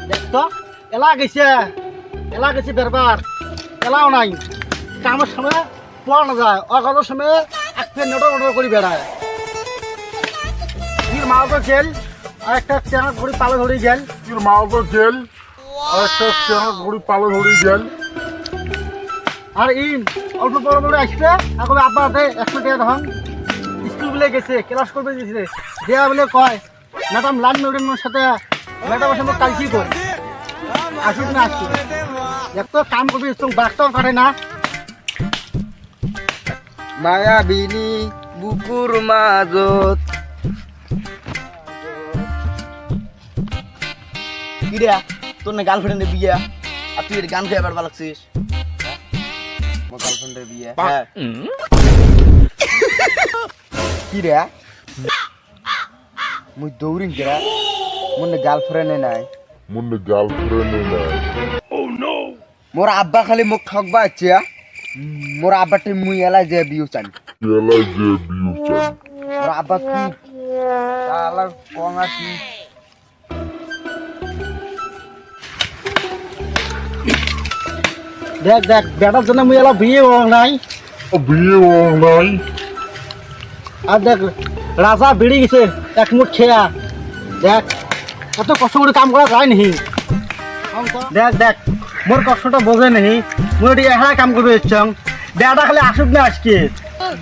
দেখ তো এলা গেছে বেরবার এলাও নাই কামের সময় পড়া না যায় অকাজের সময় একটা নটর করে বেড়ায় তোর মাও তো জেল আর একটা চেনা ঘড়ি পালে ধরে গেল তোর মাও তো জেল আর একটা চেনা ঘড়ি পালে ধরে জেল আর ইন অল্প বড় বড় আসবে এখন আব্বা দে 100 টাকা ধন স্কুল বলে গেছে ক্লাস করবে গেছে দেয়া বলে কয় ম্যাডাম লান ম্যাডামের সাথে ম্যাডামের সাথে কাল কি করে আসুক না আসুক এক তো কাম করবি তুমি বাস্তব কাটে না মায়াবিনী বুকুর মাজত কিরা তোর না গার্লফ্রেন্ডের বিয়ে আর তুই গান খেয়ে বেড়া লাগছিস আমার গার্লফ্রেন্ডের বিয়ে হ্যাঁ কি রে মুই দৌড়িন কেরা মনে গার্লফ্রেন্ডে নাই মোর আব্বা খালি মোক ঠকবা আছে মোর আব্বাটি মুই এলাই যে বিউ চান মোর আব্বা কি শালা কোঙা কি দেখ দেখ বেটার জন্য মুই এলা বিয়ে নাই আর দেখ রাজা বেড়ে গেছে এক মুঠ খেয়া দেখ কত কষ্ট করে কাম করা যায় নাহি দেখ দেখ মোর কষ্টটা বোঝে নাহি মুই এটি একা কাম করবে ইচ্ছাম বেটা খালি আসুক না আজকে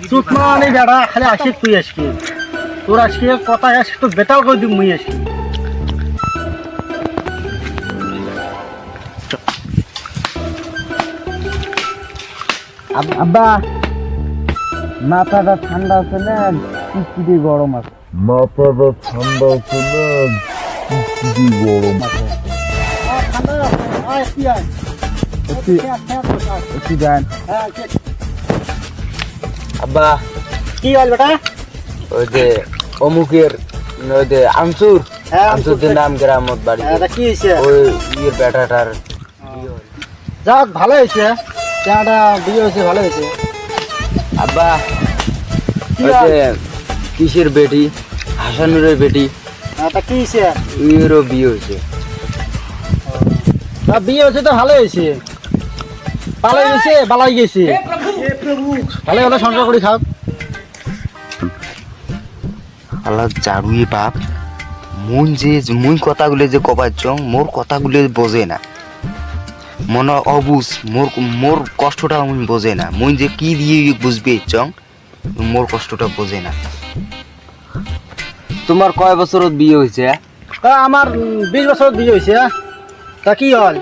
চুপ মানে বেটা খালি আসিক তুই আজকে তোর আজকে কথা আজকে তো বেতাল করে দিই মুই আজকে আব্বা মাথাটা ঠান্ডা আছে না কিস্তি গরম আছে একটু যান আব্বা কি হল বেটা ওই যে অমুকের ওই যে আনসুর আনসুরদের নাম গ্রামত বাড়ি কি হয়েছে ওই ইয়ের বেটাটার যাক ভালো হয়েছে চেহারাটা বিয়ে হয়েছে ভালো হয়েছে আব্বা ওই যে কিসের বেটি হাসানুরের বেটি তা কি হয়েছে এরও বিয়ে হয়েছে বিয়ে হয়েছে তো ভালো হয়েছে পালাই গেছে বালাই গেছে ভালো হলে সংসার করে খাও আল্লাহ জারুই বাপ মুই কথাগুলো যে কবার চং মোর কথাগুলো বোঝে না মনে অবুঝ মোর কষ্টটা মুই বোঝে না মুই যে কি দিয়ে বুঝবে চং মোর কষ্টটা বোঝে না তোমার কয় বছরত বিয়ে হয়েছে তা আমার 20 বছর বিয়ে হয়েছে তা কি হল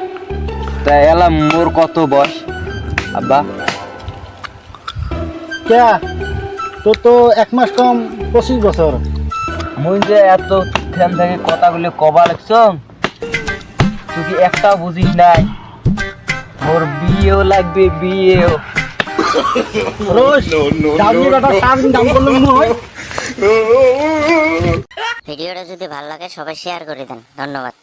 তা এলা মোর কত বয়স আব্বা কে তোর তো 1 মাস কম 25 বছর মুই যে এত ধ্যান থেকে কথাগুলো কবা লাগছ তুই কি একটাও বুঝিস নাই মোর বিয়েও লাগবে বিয়েও রোজ দামি বেটা সারাদিন দাম করলে মনে হয় ভিডিওটা যদি ভালো লাগে সবাই শেয়ার করে দেন ধন্যবাদ।